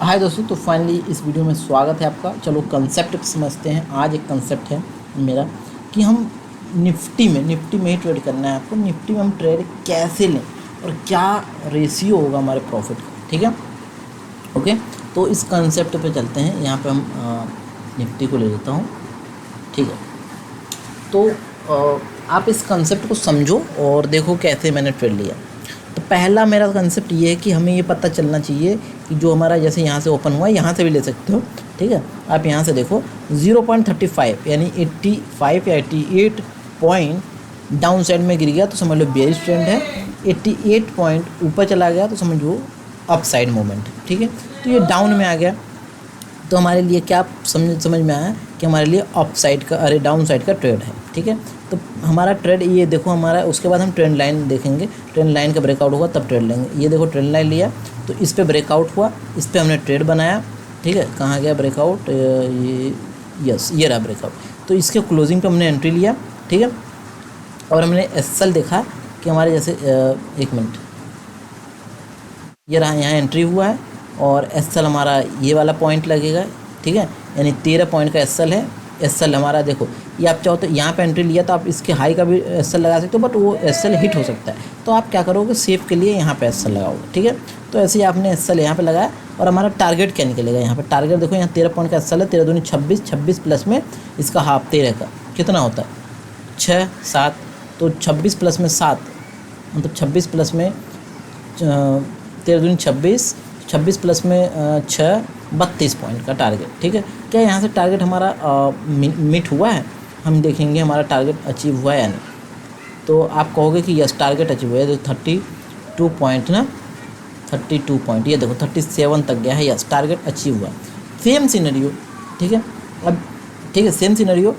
हाय दोस्तों, तो फाइनली इस वीडियो में स्वागत है आपका। चलो कंसेप्ट समझते हैं। आज एक कंसेप्ट है मेरा कि हम निफ्टी में ही ट्रेड करना है आपको। निफ्टी में हम ट्रेड कैसे लें और क्या रेशियो होगा हमारे प्रॉफिट का, ठीक है। ओके, तो इस कंसेप्ट पे चलते हैं। यहाँ पे हम निफ्टी को ले लेता हूँ, ठीक है। तो आप इस कंसेप्ट को समझो और देखो कैसे मैंने ट्रेड लिया। तो पहला मेरा कंसेप्ट ये है कि हमें ये पता चलना चाहिए कि जो हमारा जैसे यहाँ से ओपन हुआ है, यहाँ से भी ले सकते हो, ठीक है। आप यहाँ से देखो 0.35 यानी 85 या 88 पॉइंट डाउन साइड में गिर गया तो समझ लो बेयरिश ट्रेंड है। 88 पॉइंट ऊपर चला गया तो समझो अप साइड मोमेंट, ठीक है। तो ये डाउन में आ गया तो हमारे लिए क्या समझ में आया कि हमारे लिए अप साइड का डाउन साइड का ट्रेड है, ठीक है। तो हमारा ट्रेड ये देखो हमारा, उसके बाद हम ट्रेंड लाइन देखेंगे। ट्रेंड लाइन का ब्रेकआउट होगा तब ट्रेड लेंगे। ये देखो ट्रेंड लाइन लिया तो इस पर ब्रेकआउट हुआ, इस पर हमने ट्रेड बनाया, ठीक है। कहाँ गया ब्रेकआउट? ये यस, ये रहा ब्रेकआउट। तो इसके क्लोजिंग पे हमने एंट्री लिया, ठीक है। और हमने एसएल देखा कि हमारे जैसे एक मिनट, ये रहा, यहाँ एंट्री हुआ है और एसएल हमारा ये वाला पॉइंट लगेगा, ठीक है। यानी 13 पॉइंट का एसएल है। एसएल हमारा देखो, ये आप चाहो तो यहाँ पे एंट्री लिया तो आप इसके हाई का भी एसएल लगा सकते हो, बट वो एसएल हिट हो सकता है। तो आप क्या करोगे, सेफ के लिए यहाँ पे एसएल लगाओगे, ठीक है। तो ऐसे ही आपने एसएल यहाँ पे लगाया और हमारा टारगेट क्या निकलेगा यहाँ पे। टारगेट देखो, यहाँ 13 पॉइंट का एसएल है, 13 दूनी 26, 26 प्लस में इसका हाफ 13 का कितना होता है 6 7। तो 26 प्लस में 7 मतलब 26 प्लस में 13 दूनी 26, 26 प्लस में 6, 32 पॉइंट का टारगेट, ठीक है। क्या यहाँ से टारगेट हमारा मीट हुआ है? हम देखेंगे हमारा टारगेट अचीव हुआ है या नहीं। तो आप कहोगे कि यस टारगेट अचीव हुआ है। तो 32 पॉइंट ना, 32 पॉइंट, ये देखो 37 तक गया है, यस टारगेट अचीव हुआ। सेम सिनेरियो, ठीक है। अब ठीक है, सेम सिनेरियो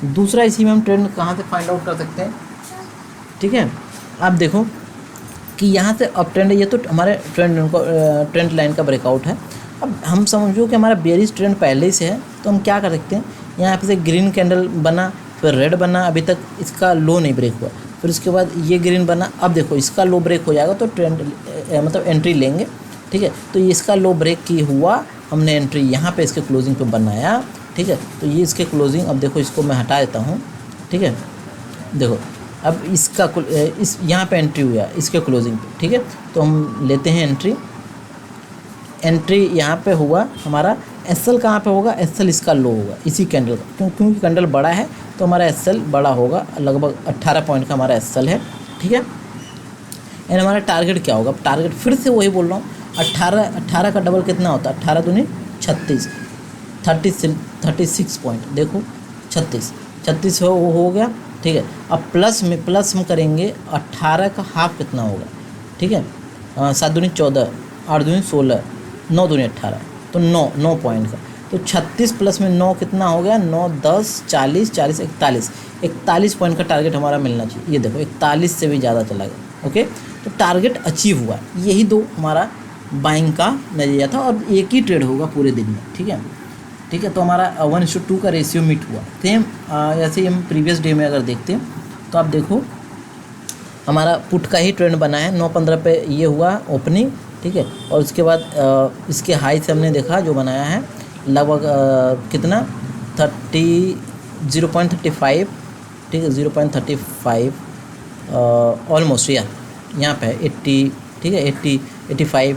दूसरा, इसी में हम ट्रेंड कहाँ से फाइंड आउट कर सकते हैं, ठीक है। आप देखो कि यहाँ से अप ट्रेंड है, ये तो हमारे ट्रेंड लाइन का ब्रेकआउट है। अब हम समझो कि हमारा बेयरिश ट्रेंड पहले ही से है, तो हम क्या कर सकते हैं, यहाँ पे से ग्रीन कैंडल बना, फिर रेड बना, अभी तक इसका लो नहीं ब्रेक हुआ, फिर उसके बाद ये ग्रीन बना। अब देखो इसका लो ब्रेक हो जाएगा तो ट्रेंड मतलब एंट्री लेंगे, ठीक है। तो ये इसका लो ब्रेक की हुआ, हमने एंट्री यहाँ पे इसके क्लोजिंग पे बनाया, ठीक है। तो ये इसके क्लोजिंग, अब देखो इसको मैं हटा देता हूँ, ठीक है। देखो अब इसका इस यहाँ पे एंट्री हुआ इसके क्लोजिंग पे, ठीक है। तो हम लेते हैं एंट्री यहाँ पे हुआ हमारा। एसएल कहाँ पे होगा? एसएल इसका लो होगा इसी कैंडल का, क्योंकि कैंडल बड़ा है तो हमारा एसएल बड़ा होगा। लगभग 18 पॉइंट का हमारा एसएल है, ठीक है। एंड हमारा टारगेट क्या होगा? टारगेट फिर से वही बोल रहा हूँ, 18 का डबल कितना होता है? 18 दूनी 36, 36 पॉइंट, देखो 36 हो गया, ठीक है। अब प्लस हम करेंगे 18 का हाफ कितना होगा, ठीक है। 7 दूनी 14, 8 दूनी 16, 9 दूनी 18, तो 9 पॉइंट का। तो 36 प्लस में 9 कितना हो गया? 9 10 40 40 41 पॉइंट का टारगेट हमारा मिलना चाहिए। ये देखो 41 से भी ज़्यादा चला गया, ओके। तो टारगेट अचीव हुआ। यही दो हमारा बाइंग का नज़रिया था और एक ही ट्रेड होगा पूरे दिन में, ठीक है। ठीक है, तो हमारा 1:2 का रेशियो मीट हुआ। सेम ऐसे ही हम प्रीवियस डे में अगर देखते हैं तो आप देखो हमारा पुट का ही ट्रेंड बना है। 9:15 पे ये हुआ ओपनिंग, ठीक है। और उसके बाद इसके हाई से हमने देखा जो बनाया है लगभग कितना 0.35, ठीक है, 0.35 ऑलमोस्ट यहाँ पे 80, ठीक है, 85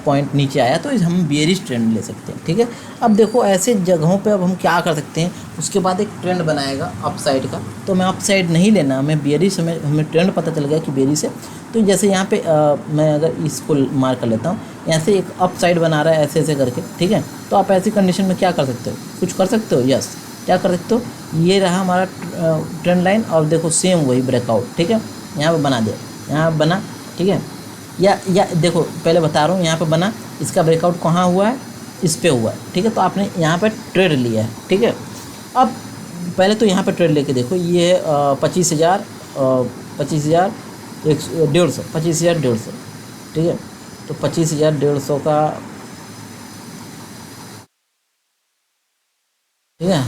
पॉइंट नीचे आया तो हम बेयरिश ट्रेंड ले सकते हैं, ठीक है। अब देखो ऐसे जगहों पे अब हम क्या कर सकते हैं, उसके बाद एक ट्रेंड बनाएगा अप साइड का, तो हमें अप साइड नहीं लेना, हमें बेयरिश, हमें ट्रेंड पता चल गया कि बेयरिश है। तो जैसे यहाँ पे मैं अगर इसको मार्क कर लेता हूँ, यहाँ से एक अप साइड बना रहा है ऐसे करके, ठीक है। तो आप ऐसी कंडीशन में क्या कर सकते हो? कुछ कर सकते हो, यस। क्या कर सकते हो? ये रहा हमारा ट्रेंड लाइन और देखो सेम वही ब्रेकआउट, ठीक है। यहाँ पर बना दिया, यहाँ बना, ठीक है। या देखो पहले बता रहा हूँ, यहाँ पे बना, इसका ब्रेकआउट कहाँ हुआ है? इस पे हुआ है, ठीक है। तो आपने यहाँ पे ट्रेड लिया है, ठीक है। अब पहले तो यहाँ पे ट्रेड लेके देखो, ये है 25,000, 25,150, ठीक है। तो 25,150 का, ठीक है,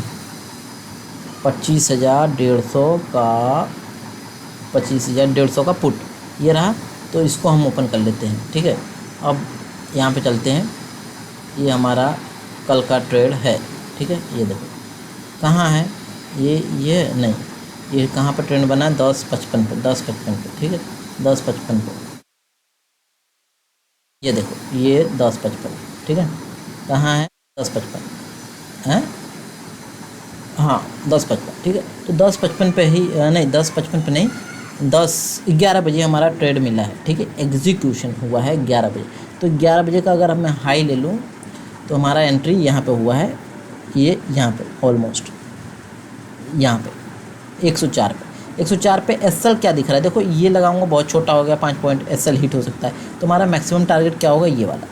25,150 का पुट ये रहा। तो इसको हम ओपन कर लेते हैं, ठीक है। अब यहाँ पे चलते हैं, ये हमारा कल का ट्रेड है, ठीक है। ये देखो कहाँ है ये नहीं, ये कहाँ पर ट्रेंड बना है 10:55 पे, 10:55 पे, ठीक है, 10:55 पे। ये देखो ये 10:55, ठीक है, कहाँ है 10:55 है, हाँ 10:55, ठीक है। तो 10:55 पे ही नहीं 10:55 पे नहीं, 11 बजे हमारा ट्रेड मिला है, ठीक है, एग्जीक्यूशन हुआ है 11 बजे। तो 11 बजे का अगर मैं हाई ले लूँ तो हमारा एंट्री यहाँ पे हुआ है, ये यहाँ पे ऑलमोस्ट यहाँ पे 104 पे एसएल क्या दिख रहा है, देखो ये लगाऊंगा बहुत छोटा हो गया, 5 पॉइंट एसएल हिट हो सकता है। तो हमारा मैक्सिमम टारगेट क्या होगा, ये वाला,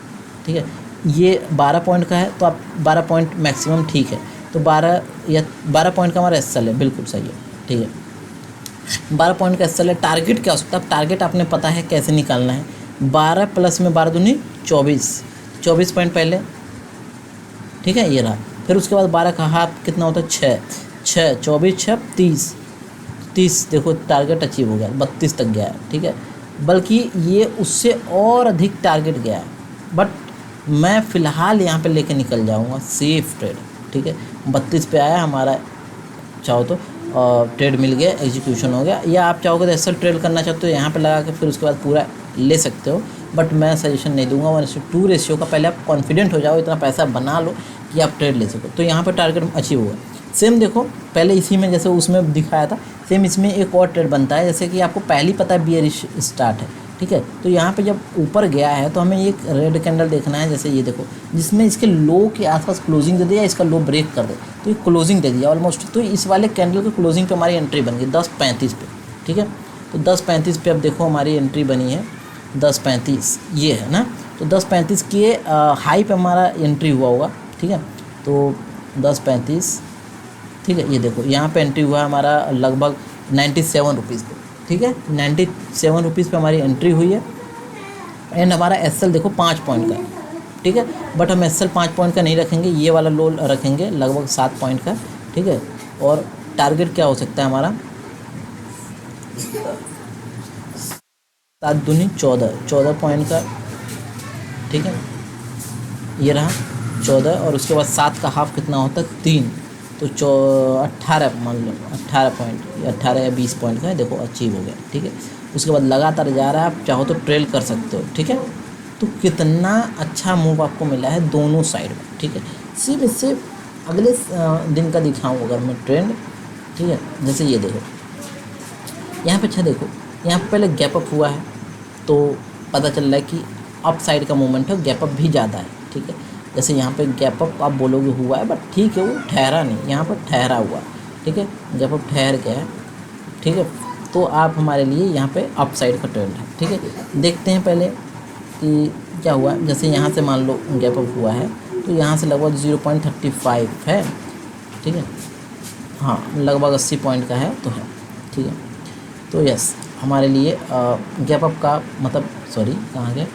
ठीक है। ये 12 पॉइंट का है तो आप 12 पॉइंट मैक्सिमम, ठीक है। तो 12 पॉइंट का हमारा एसएल है, बिल्कुल सही है, ठीक है। 12 पॉइंट का एसएल है। टारगेट क्या हो सकता है, टारगेट आपने पता है कैसे निकालना है, 12 प्लस में 12 दूनी 24 पॉइंट पहले, ठीक है, ये रहा। फिर उसके बाद 12 का हाफ कितना होता है, 6 24 6 30, देखो टारगेट अचीव हो गया, 32 तक गया है, ठीक है। बल्कि ये उससे और अधिक टारगेट गया है, बट मैं फ़िलहाल यहाँ पे लेके निकल जाऊँगा सेफ ट्रेड, ठीक है। 32 पे आया हमारा, चाहो तो ट्रेड मिल गया, एग्जीक्यूशन हो गया। या आप चाहोगे तो ऐसा ट्रेड करना चाहते हो यहाँ पे लगा के फिर उसके बाद पूरा ले सकते हो, बट मैं सजेशन नहीं दूंगा। 1:2 रेशियो का पहले आप कॉन्फिडेंट हो जाओ, इतना पैसा बना लो कि आप ट्रेड ले सको। तो यहाँ पे टारगेट अचीव हुआ। सेम देखो पहले इसी में जैसे उसमें दिखाया था, सेम इसमें एक और ट्रेड बनता है, जैसे कि आपको पहले ही पता है बियरिश स्टार्ट है, ठीक है। तो यहाँ पे जब ऊपर गया है तो हमें एक रेड कैंडल देखना है, जैसे ये देखो, जिसमें इसके लो के आसपास क्लोजिंग दे दिया, इसका लो ब्रेक कर दे तो ये क्लोजिंग दे दिया ऑलमोस्ट। तो इस वाले कैंडल के क्लोजिंग पे हमारी एंट्री बन गई 10:35 पे, ठीक है। तो 10:35 पे अब देखो हमारी एंट्री बनी है 10:35, ये है ना। तो 10:35 के हाई पे हमारा एंट्री हुआ होगा, ठीक है। तो 10:35, ठीक है, ये देखो यहाँ पे एंट्री हुआ हमारा लगभग 97 रुपीज़ पे, ठीक है, 97 रुपीज़ पे हमारी एंट्री हुई है। एंड हमारा एसएल देखो 5 पॉइंट का है, ठीक है, बट हम एसएल 5 पॉइंट का नहीं रखेंगे, ये वाला लो रखेंगे लगभग 7 पॉइंट का, ठीक है। और टारगेट क्या हो सकता है हमारा, 7 दूनी 14 पॉइंट का, ठीक है, ये रहा 14। और उसके बाद 7 का हाफ कितना होता है 3, तो 18 मान लो, 18 पॉइंट, 18 या 20 पॉइंट का है, देखो अचीव हो गया, ठीक है। उसके बाद लगातार जा रहा है, आप चाहो तो ट्रेल कर सकते हो, ठीक है। तो कितना अच्छा मूव आपको मिला है दोनों साइड में, ठीक है। सिर्फ इससे अगले दिन का दिखाऊँ अगर मैं ट्रेंड, ठीक है, जैसे ये देखो यहाँ पे, अच्छा देखो यहाँ पे पहले गैप अप हुआ है तो पता चल रहा है कि अप साइड का मूवमेंट है, गैप अप भी ज़्यादा है, ठीक है। जैसे यहाँ पे गैप अप आप बोलोगे हुआ है, बट ठीक है वो ठहरा नहीं, यहाँ पर ठहरा हुआ, ठीक है, गैप अप ठहर गया है, ठीक है। तो आप हमारे लिए यहाँ पे अप साइड का ट्रेंड है, ठीक है। देखते हैं पहले कि क्या हुआ है। जैसे यहाँ से मान लो गैप अप हुआ है तो यहाँ से लगभग 0.35 है, ठीक है, हाँ लगभग 80 पॉइंट का है तो है, ठीक है। तो यस हमारे लिए गैप अप का मतलब, सॉरी कहाँ गया,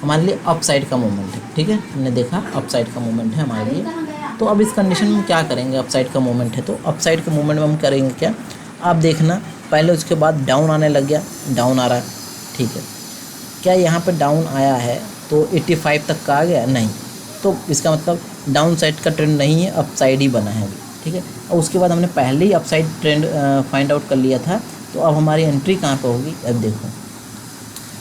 हमारे लिए अप साइड का मूवमेंट है, ठीक है। हमने देखा अप साइड का मूवमेंट है हमारे लिए। तो अब इस कंडीशन में क्या करेंगे, अप साइड का मूवमेंट है तो अप साइड के मूवमेंट में हम करेंगे क्या, आप देखना पहले उसके बाद डाउन आने लग गया, डाउन आ रहा है, ठीक है। क्या यहाँ पे डाउन आया है तो 85 तक का आ गया, नहीं, तो इसका मतलब डाउन साइड का ट्रेंड नहीं है, अप साइड ही बना है अभी, ठीक है। और उसके बाद हमने पहले ही up side trend find out कर लिया था, तो अब हमारी एंट्री कहाँ पर होगी, अब देखो,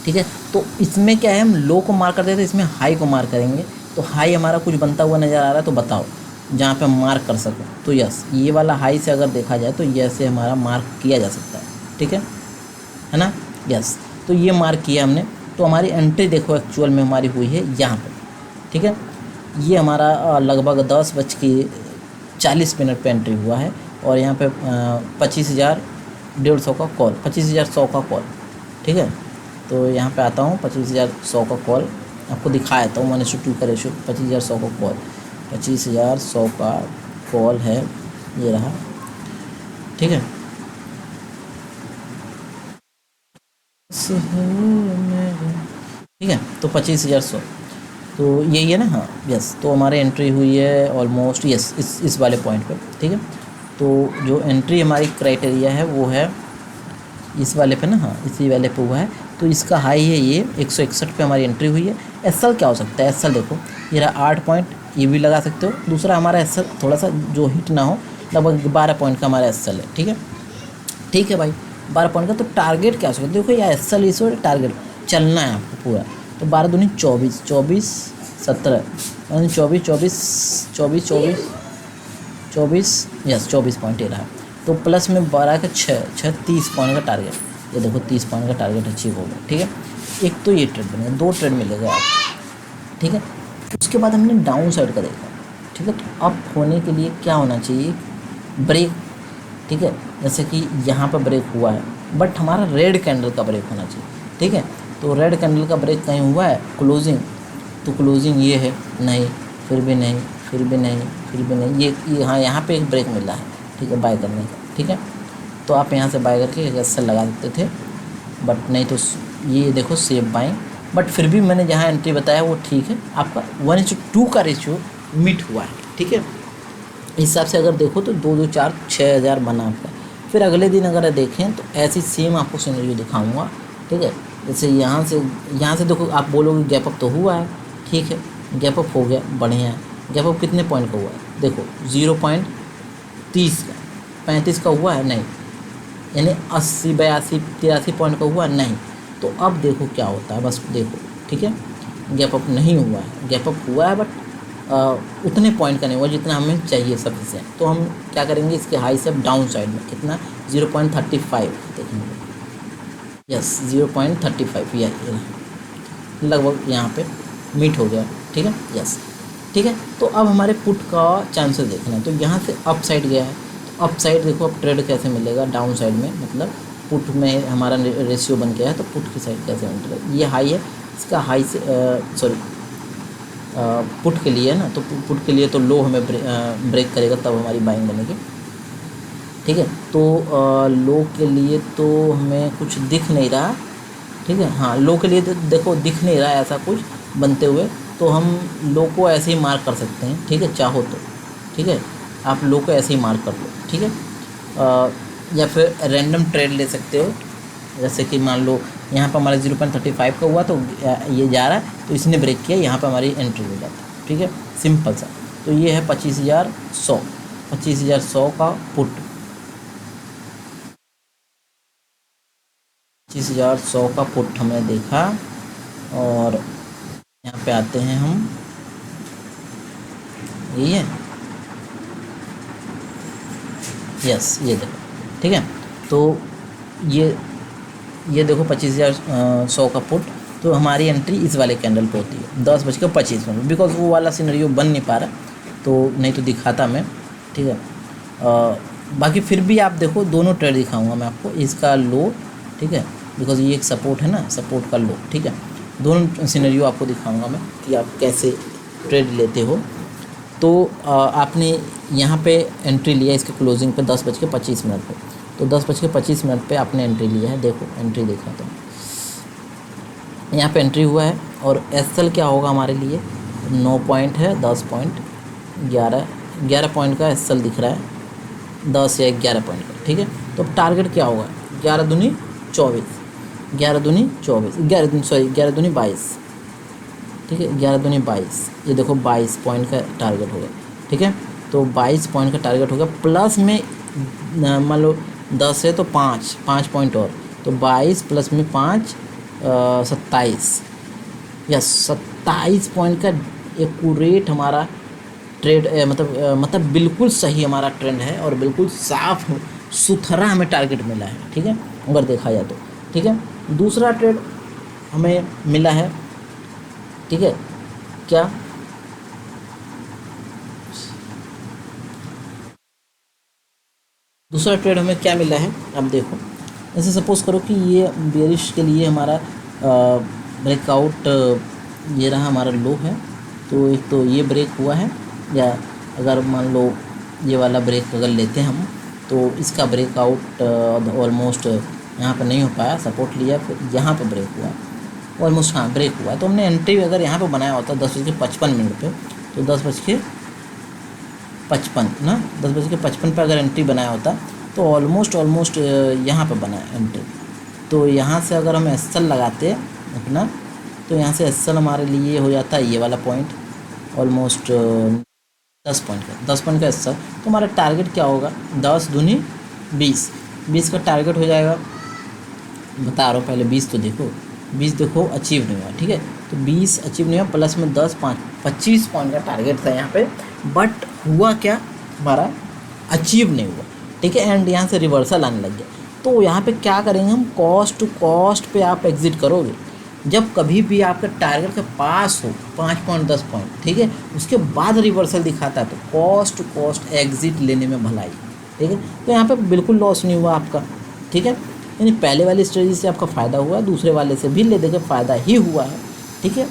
ठीक है। तो इसमें क्या है, हम लो को मार्क करते थे, इसमें हाई को मार्क करेंगे। तो हाई हमारा कुछ बनता हुआ नज़र आ रहा है, तो बताओ जहाँ पे हम मार्क कर सकें। तो यस ये वाला हाई से अगर देखा जाए तो ये से हमारा मार्क किया जा सकता है, ठीक है ना। यस तो ये मार्क किया हमने। तो हमारी एंट्री देखो एक्चुअल में हमारी हुई है यहाँ पे, ठीक है। ये हमारा लगभग 10:40 पे एंट्री हुआ है और यहाँ पे 25,150 का कॉल, 25,100 का कॉल, ठीक है। तो यहाँ पे आता हूँ 25,100 का कॉल आपको दिखा देता हूँ, 1:2 का रेशो, 25,100 का कॉल, 25,100 का कॉल है, ये रहा, ठीक है। ठीक है तो 25,100 तो यही है ना, हाँ यस। तो हमारी एंट्री हुई है ऑलमोस्ट यस इस वाले पॉइंट पे, ठीक है। तो जो एंट्री हमारी क्राइटेरिया है वो है इस वाले पे ना, हाँ इसी वाले पे हुआ है तो इसका हाई है ये 161 पे हमारी एंट्री हुई है। एसएल क्या हो सकता है? एसएल देखो ये रहा 8 पॉइंट, ये भी लगा सकते हो। दूसरा हमारा एसएल थोड़ा सा जो हिट ना हो, लगभग 12 पॉइंट का हमारा एसएल है। ठीक है, ठीक है भाई, 12 पॉइंट का। तो टारगेट क्या हो सकता है? देखो या एसएल इस टारगेट चलना है आपको पूरा। तो 12 दूनी 24, 24 17 24 24 24 24 24 यस 24 पॉइंट ये रहा। तो प्लस में 12 का 6 30 पॉइंट का टारगेट। ये देखो 30 पॉइंट का टारगेट अचीव हो गया। ठीक है, एक तो ये ट्रेड बनेगा, 2 ट्रेड मिलेगा आपको। ठीक है, उसके बाद हमने डाउन साइड का देखा। ठीक है, तो अप होने के लिए क्या होना चाहिए? ब्रेक। ठीक है, जैसे कि यहाँ पर ब्रेक हुआ है, बट हमारा रेड कैंडल का ब्रेक होना चाहिए। ठीक है, तो रेड कैंडल का ब्रेक कहीं हुआ है क्लोजिंग, तो क्लोजिंग ये है, नहीं, फिर भी नहीं, फिर भी नहीं, फिर भी नहीं, ये हाँ यहाँ पे एक ब्रेक मिला है। ठीक है, बाय करने का। ठीक है, तो आप यहाँ से बाय करके एक एसएल लगा सकते थे, बट नहीं तो ये देखो सेफ बाइंग। बट फिर भी मैंने जहाँ एंट्री बताया वो ठीक है, आपका 1:2 का रेशियो मीट हुआ है। ठीक है, इस हिसाब से अगर देखो तो 2 2 4 6,000 बना आपका। फिर अगले दिन अगर देखें तो ऐसी सेम आपको सिनेरियो दिखाऊंगा। ठीक है, जैसे यहाँ से देखो, आप बोलोगे गैप अप तो हुआ है। ठीक है, गैप अप हो गया, बढ़िया है। गैप अप कितने पॉइंट का हुआ है? देखो 0.30 का, 35 का हुआ है नहीं, यानी 80 82 83 पॉइंट का हुआ नहीं। तो अब देखो क्या होता है, बस देखो। ठीक है, गैप अप नहीं हुआ है, गैप अप हुआ है बट उतने पॉइंट का नहीं हुआ जितना हमें चाहिए सफिशिएंट। तो हम क्या करेंगे, इसके हाई से डाउन साइड में कितना 0.35 देखेंगे। यस 0.35 या लगभग यहाँ पे मीट हो गया। ठीक है, यस ठीक है। तो अब हमारे पुट का चांसेस देखना है। तो यहाँ से अप साइड गया है, तो अप साइड देखो अब ट्रेड कैसे मिलेगा डाउन साइड में, मतलब पुट में हमारा रेशियो बन गया है, तो पुट की साइड कैसे मिलेगा? ये हाई है, इसका हाई से सॉरी पुट के लिए है ना, तो पुट के लिए तो लो हमें ब्रेक करेगा तब हमारी बाइंग बनेगी। ठीक है, तो लो के लिए तो हमें कुछ दिख नहीं रहा। ठीक है, हाँ लो के लिए तो देखो दिख नहीं रहा है ऐसा कुछ बनते हुए, तो हम लो को ऐसे ही मार्क कर सकते हैं। ठीक है, चाहो तो। ठीक है, आप लो को ऐसे ही मार्क कर लो। ठीक है, या फिर रैंडम ट्रेड ले सकते हो, जैसे कि मान लो यहाँ पर हमारा 0.35 का हुआ, तो ये जा रहा है, तो इसने ब्रेक किया, यहाँ पर हमारी एंट्री हो जाती है। ठीक है, सिंपल सा। तो ये है 25,100 का पुट, 25,100 का पुट हमने देखा। और यहाँ पे आते हैं हम, यही है, यस ये देखो। ठीक है, तो ये देखो 25,100 का पुट, तो हमारी एंट्री इस वाले कैंडल पे होती है 10:25, बिकॉज वो वाला सिनेरियो बन नहीं पा रहा, तो नहीं तो दिखाता मैं। ठीक है, बाकी फिर भी आप देखो दोनों ट्रेड दिखाऊंगा मैं आपको, इसका लो। ठीक है, बिकॉज ये एक सपोर्ट है ना, सपोर्ट का लो। ठीक है, दोनों सिनेरियो आपको दिखाऊंगा मैं कि आप कैसे ट्रेड लेते हो। तो आपने यहाँ पे एंट्री लिया इसके क्लोजिंग पे 10:25 पे, तो 10:25 पे आपने एंट्री लिया है। देखो एंट्री देखा तो यहाँ पे एंट्री हुआ है, और एसएल क्या होगा हमारे लिए? 9 पॉइंट है, 10 पॉइंट, 11 पॉइंट का एसएल दिख रहा है, 10 या 11 पॉइंट का। ठीक है, तो अब टारगेट क्या होगा? 11 दूनी 24, 11 दूनी 24, 11 दूनी 22। ठीक है, 11 दूनी 22, ये देखो 22 पॉइंट का टारगेट होगा। ठीक है, तो 22 पॉइंट का टारगेट होगा, प्लस में मान लो 10 है तो 5 पॉइंट और, तो 22 प्लस में 5 27, या 27 पॉइंट का एक्यूरेट हमारा ट्रेड मतलब बिल्कुल सही हमारा ट्रेंड है, और बिल्कुल साफ सुथरा हमें टारगेट मिला है। ठीक है, अगर देखा जाए तो। ठीक है, दूसरा ट्रेड हमें मिला है। ठीक है, क्या? दूसरा ट्रेड हमें क्या मिला है, अब देखो। जैसे सपोज़ करो कि ये बेरिश के लिए हमारा ब्रेकआउट ये रहा हमारा लो है, तो एक तो ये ब्रेक हुआ है, या अगर मान लो ये वाला ब्रेक अगर लेते हैं हम, तो इसका ब्रेकआउट ऑलमोस्ट यहाँ पर नहीं हो पाया, सपोर्ट लिया, फिर यहाँ पर ब्रेक हुआ, ऑलमोस्ट हाँ ब्रेक हुआ। तो हमने एंट्री अगर यहाँ पर बनाया होता 10:55 पे, तो 10:55 ना, 10:55 पर अगर एंट्री बनाया होता, तो ऑलमोस्ट यहाँ पर बना एंट्री। तो यहाँ से अगर हम एस एल लगाते अपना, तो यहाँ से एस एल हमारे लिए हो जाता है ये वाला पॉइंट, ऑलमोस्ट 10 पॉइंट का एस एल। तो हमारा टारगेट क्या होगा, 10 दूनी 20, 20 का टारगेट हो जाएगा। बता रहा हूँ पहले 20 तो देखो, 20 देखो अचीव नहीं हुआ, ठीक है। तो 20 अचीव नहीं हुआ, प्लस में 10, 5, 25 पॉइंट का टारगेट था यहाँ पे, बट हुआ क्या, हमारा अचीव नहीं हुआ, ठीक है। एंड यहाँ से रिवर्सल आने लग गया। तो यहाँ पे क्या करेंगे हम, कॉस्ट टू कॉस्ट पे आप एग्जिट करोगे। जब कभी भी आपका टारगेट के पास हो 5 पॉइंट 10 पॉइंट, ठीक है, उसके बाद रिवर्सल दिखाता है, तो कॉस्ट टू कॉस्ट एग्जिट लेने में भलाई, ठीक है। तो यहाँ पे बिल्कुल लॉस नहीं हुआ आपका, ठीक है। यानी पहले वाली स्ट्रेटजी से आपका फ़ायदा हुआ, दूसरे वाले से भी ले देकर फ़ायदा ही हुआ है, ठीक है।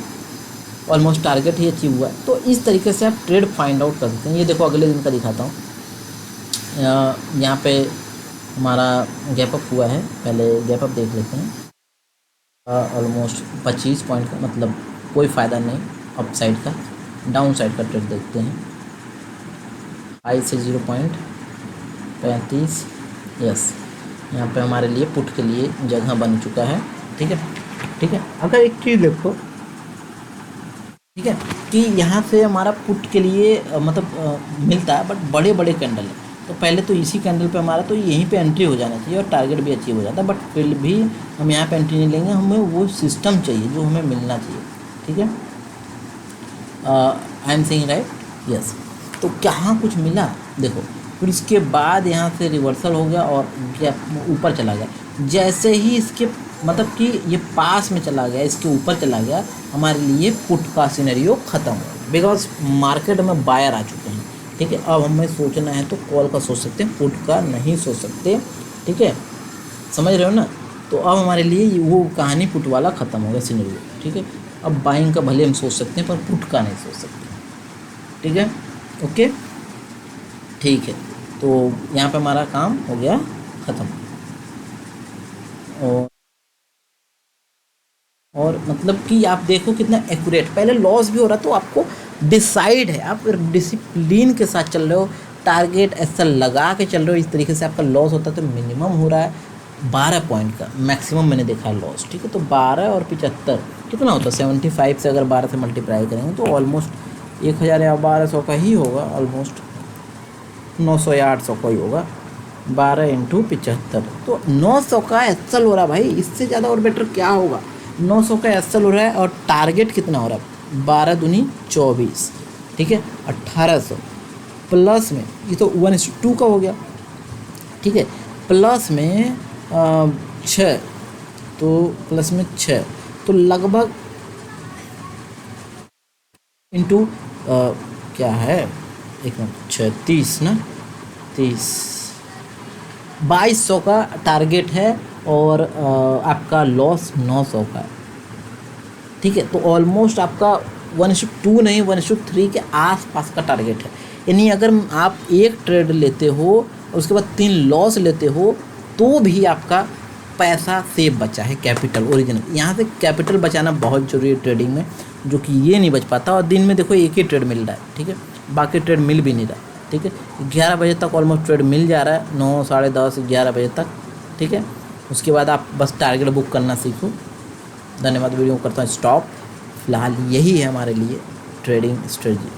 ऑलमोस्ट टारगेट ही अचीव हुआ है। तो इस तरीके से आप ट्रेड फाइंड आउट कर सकते हैं। ये देखो अगले दिन का दिखाता हूँ। यहाँ पे हमारा गैप अप हुआ है, पहले गैप अप देख लेते हैं। ऑलमोस्ट 25 पॉइंट का, मतलब कोई फ़ायदा नहीं अप साइड का, डाउन साइड का ट्रेड देखते हैं। हाई से 0.35, यस, यहाँ पे हमारे लिए पुट के लिए जगह बन चुका है, ठीक है, ठीक है। अगर एक चीज़ देखो, ठीक है, कि यहाँ से हमारा पुट के लिए मिलता है, बट बड़े बड़े कैंडल है। तो पहले तो इसी कैंडल पे हमारा तो यहीं पे एंट्री हो जाना चाहिए और टारगेट भी अचीव हो जाता है, बट फिर भी हम यहाँ पे एंट्री नहीं लेंगे, हमें वो सिस्टम चाहिए जो हमें मिलना चाहिए, ठीक है। I am saying right, yes. तो कहाँ कुछ मिला देखो, फिर इसके बाद यहाँ से रिवर्सल हो गया और ऊपर चला गया। जैसे ही इसके कि ये पास में चला गया, इसके ऊपर चला गया, हमारे लिए पुट का सिनेरियो ख़त्म हो गया, बिकॉज मार्केट में बायर आ चुके हैं, ठीक है। अब हमें सोचना है तो कॉल का सोच सकते हैं, पुट का नहीं सोच सकते, ठीक है, समझ रहे हो ना। तो अब हमारे लिए वो कहानी पुट वाला ख़त्म हो गया सिनेरियो, ठीक है। अब बाइंग का भले हम सोच सकते हैं, पर पुट का नहीं सोच सकते, ठीक है, ओके, ठीक है। तो यहाँ पे हमारा काम हो गया ख़त्म। और कि आप देखो कितना एक्यूरेट, पहले लॉस भी हो रहा, तो आपको डिसाइड है, आप डिसिप्लिन के साथ चल रहे हो, टारगेट ऐसा लगा के चल रहे हो, इस तरीके से आपका लॉस होता है। तो मिनिमम हो रहा है 12 पॉइंट का, मैक्सिमम मैंने देखा है लॉस, ठीक है। तो 12 और 75 कितना होता है, 75 से अगर 12 से मल्टीप्लाई करेंगे तो ऑलमोस्ट 1000 या 1200 का ही होगा, ऑलमोस्ट 900 या 800 का ही होगा। 12 × 75, तो 900 का एसएल हो रहा है भाई, इससे ज़्यादा और बेटर क्या होगा। 900 का एसएल हो रहा है और टारगेट कितना हो रहा है, 12 दूनी 24, ठीक है, 1800 प्लस में, ये तो 1:2 का हो गया, ठीक है, प्लस में 6, तो प्लस में 6, तो लगभग इंटू क्या है, एक मिनट, 6 30 ना, 30 2200 का टारगेट है और आपका लॉस 900 का है, ठीक है। तो ऑलमोस्ट आपका 1:2 नहीं 1:3 के आसपास का टारगेट है। यानी अगर आप एक ट्रेड लेते हो और उसके बाद 3 लॉस लेते हो, तो भी आपका पैसा सेव बचा है, कैपिटल ओरिजिनल। यहाँ से कैपिटल बचाना बहुत जरूरी है ट्रेडिंग में, जो कि ये नहीं बच पाता। और दिन में देखो एक ही ट्रेड मिल रहा है, ठीक है, बाकी ट्रेड मिल भी नहीं रहा, ठीक है। 11 बजे तक ऑलमोस्ट ट्रेड मिल जा रहा है, 9, 10:30, 11 बजे तक, ठीक है। उसके बाद आप बस टारगेट बुक करना सीखो। धन्यवाद, वीडियो करता हूँ स्टॉप। फिलहाल यही है हमारे लिए ट्रेडिंग स्ट्रेटजी।